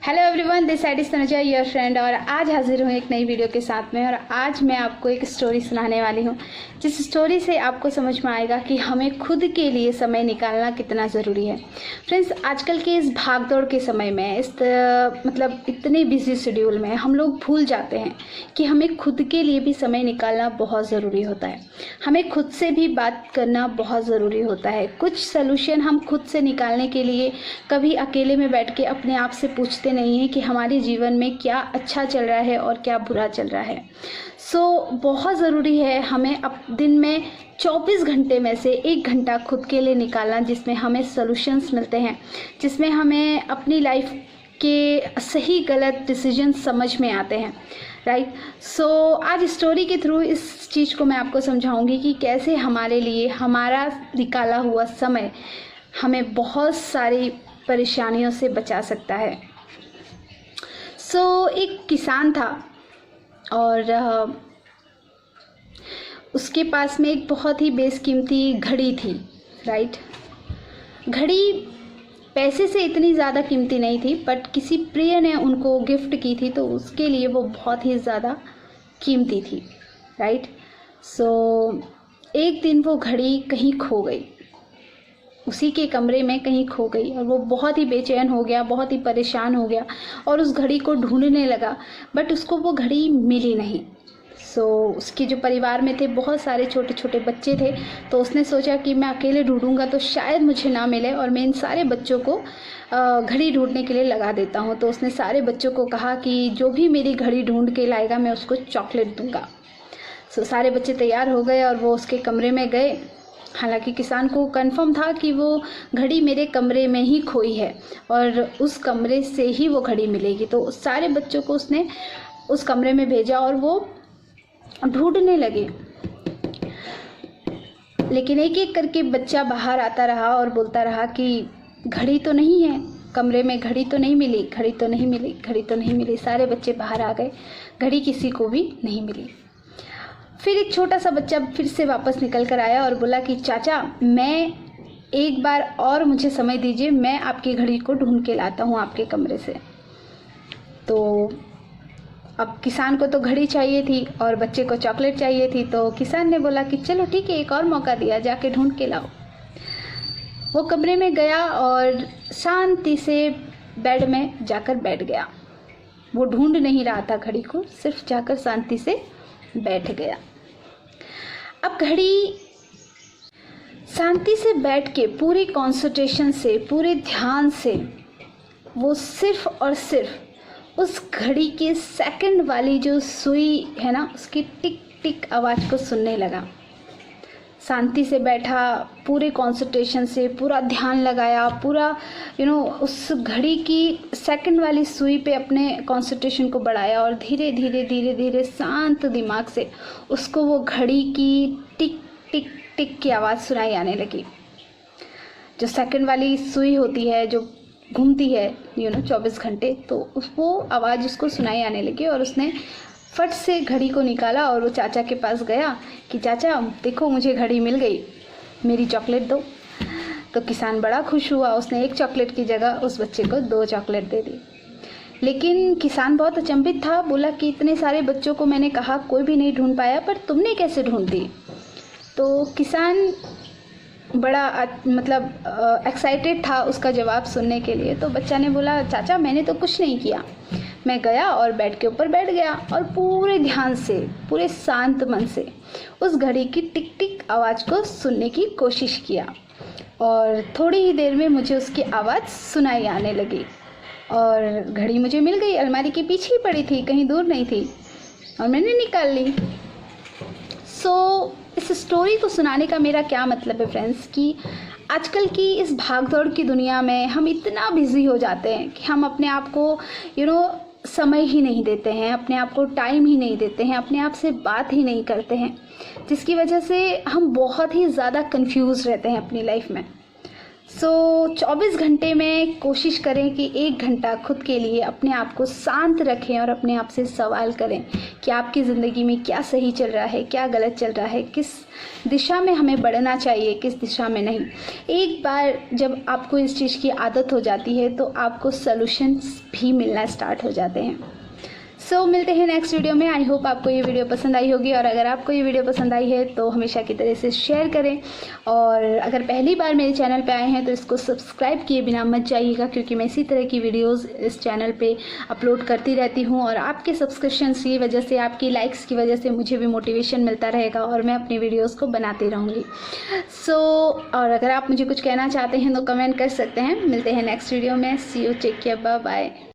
Hello everyone, this side is Tanuja your friend. और आज हाजिर हूँ एक नई वीडियो के साथ में। और आज मैं आपको एक स्टोरी सुनाने वाली हूँ जिस स्टोरी से आपको समझ में आएगा कि हमें खुद के लिए समय निकालना कितना ज़रूरी है। फ्रेंड्स, आजकल के इस भागदौड़ के समय में मतलब इतने बिजी शेड्यूल में हम लोग भूल जाते हैं कि हमें खुद के लिए भी समय निकालना बहुत ज़रूरी होता है। हमें खुद से भी बात करना बहुत ज़रूरी होता है। कुछ सोल्यूशन हम खुद से निकालने के लिए कभी अकेले में बैठ के अपने आप से पूछते नहीं है कि हमारे जीवन में क्या अच्छा चल रहा है और क्या बुरा चल रहा है। बहुत ज़रूरी है हमें दिन में 24 घंटे में से 1 घंटा खुद के लिए निकालना, जिसमें हमें सॉल्यूशंस मिलते हैं, जिसमें हमें अपनी लाइफ के सही गलत डिसीजन समझ में आते हैं। राइट। आज स्टोरी के थ्रू इस चीज़ को मैं आपको समझाऊंगी कि कैसे हमारे लिए हमारा निकाला हुआ समय हमें बहुत सारी परेशानियों से बचा सकता है। एक किसान था और उसके पास में एक बहुत ही बेशकीमती घड़ी थी। राइट। घड़ी पैसे से इतनी ज़्यादा कीमती नहीं थी, बट किसी प्रिय ने उनको गिफ्ट की थी तो उसके लिए वो बहुत ही ज़्यादा कीमती थी। राइट। एक दिन वो घड़ी कहीं खो गई, उसी के कमरे में कहीं खो गई और वो बहुत ही बेचैन हो गया, बहुत ही परेशान हो गया और उस घड़ी को ढूंढने लगा, बट उसको वो घड़ी मिली नहीं। उसके जो परिवार में थे बहुत सारे छोटे छोटे बच्चे थे, तो उसने सोचा कि मैं अकेले ढूंढूंगा तो शायद मुझे ना मिले और मैं इन सारे बच्चों को घड़ी ढूंढने के लिए लगा देता हूँ। तो उसने सारे बच्चों को कहा कि जो भी मेरी घड़ी ढूंढ के लाएगा मैं उसको चॉकलेट दूंगा। सारे बच्चे तैयार हो गए और वो उसके कमरे में गए। हालांकि किसान को कंफर्म था कि वो घड़ी मेरे कमरे में ही खोई है और उस कमरे से ही वो घड़ी मिलेगी। तो सारे बच्चों को उसने उस कमरे में भेजा और वो ढूंढने लगे, लेकिन एक एक करके बच्चा बाहर आता रहा और बोलता रहा कि घड़ी तो नहीं है कमरे में, घड़ी तो नहीं मिली, घड़ी तो नहीं मिली, घड़ी तो नहीं मिली। सारे बच्चे बाहर आ गए, घड़ी किसी को भी नहीं मिली। फिर एक छोटा सा बच्चा फिर से वापस निकल कर आया और बोला कि चाचा, मैं एक बार और मुझे समय दीजिए, मैं आपकी घड़ी को ढूंढ के लाता हूँ आपके कमरे से। तो अब किसान को तो घड़ी चाहिए थी और बच्चे को चॉकलेट चाहिए थी, तो किसान ने बोला कि चलो ठीक है, एक और मौका दिया, जाके ढूंढ के लाओ। वो कमरे में गया और शांति से बेड में जाकर बैठ गया। वो ढूंढ नहीं रहा था घड़ी को, सिर्फ जाकर शांति से बैठ गया। अब घड़ी शांति से बैठ के पूरी कंसंट्रेशन से, पूरे ध्यान से वो सिर्फ और सिर्फ उस घड़ी के सेकंड वाली जो सुई है ना, उसकी टिक टिक आवाज़ को सुनने लगा। शांति से बैठा, पूरे कंसंट्रेशन से पूरा ध्यान लगाया, पूरा उस घड़ी की सेकंड वाली सुई पे अपने कंसंट्रेशन को बढ़ाया और धीरे धीरे धीरे धीरे शांत दिमाग से उसको वो घड़ी की टिक टिक टिक की आवाज़ सुनाई आने लगी। जो सेकंड वाली सुई होती है जो घूमती है 24 घंटे, तो वो आवाज़ उसको सुनाई आने लगी और उसने फट से घड़ी को निकाला और वो चाचा के पास गया कि चाचा देखो, मुझे घड़ी मिल गई, मेरी चॉकलेट दो। तो किसान बड़ा खुश हुआ, उसने 1 चॉकलेट की जगह उस बच्चे को 2 चॉकलेट दे दी। लेकिन किसान बहुत अचंभित था, बोला कि इतने सारे बच्चों को मैंने कहा, कोई भी नहीं ढूंढ पाया, पर तुमने कैसे ढूंढ दी? तो किसान बड़ा एक्साइटेड था उसका जवाब सुनने के लिए। तो बच्चा ने बोला, चाचा मैंने तो कुछ नहीं किया, मैं गया और बेड के ऊपर बैठ गया और पूरे ध्यान से, पूरे शांत मन से उस घड़ी की टिक टिक आवाज़ को सुनने की कोशिश किया और थोड़ी ही देर में मुझे उसकी आवाज़ सुनाई आने लगी और घड़ी मुझे मिल गई। अलमारी के पीछे ही पड़ी थी, कहीं दूर नहीं थी, और मैंने निकाल ली। इस स्टोरी को सुनाने का मेरा क्या मतलब है फ्रेंड्स, कि आजकल की इस भागदौड़ की दुनिया में हम इतना बिजी हो जाते हैं कि हम अपने आप को समय ही नहीं देते हैं, अपने आप को टाइम ही नहीं देते हैं, अपने आप से बात ही नहीं करते हैं, जिसकी वजह से हम बहुत ही ज़्यादा कंफ्यूज रहते हैं अपनी लाइफ में। सो 24 घंटे में कोशिश करें कि 1 घंटा खुद के लिए अपने आप को शांत रखें और अपने आप से सवाल करें कि आपकी ज़िंदगी में क्या सही चल रहा है, क्या गलत चल रहा है, किस दिशा में हमें बढ़ना चाहिए, किस दिशा में नहीं। एक बार जब आपको इस चीज़ की आदत हो जाती है तो आपको सॉल्यूशंस भी मिलना स्टार्ट हो जाते हैं। सो मिलते हैं नेक्स्ट वीडियो में। आई होप आपको ये वीडियो पसंद आई होगी, और अगर आपको ये वीडियो पसंद आई है तो हमेशा की तरह से शेयर करें, और अगर पहली बार मेरे चैनल पे आए हैं तो इसको सब्सक्राइब किए बिना मत जाइएगा, क्योंकि मैं इसी तरह की वीडियोस इस चैनल पे अपलोड करती रहती हूँ, और आपके सब्सक्रिप्शंस की वजह से, आपकी लाइक्स की वजह से मुझे भी मोटिवेशन मिलता रहेगा और मैं अपनी वीडियोज़ को बनाती रहूँगी। सो और अगर आप मुझे कुछ कहना चाहते हैं तो कमेंट कर सकते हैं। मिलते हैं नेक्स्ट वीडियो में। See you, take care, bye bye.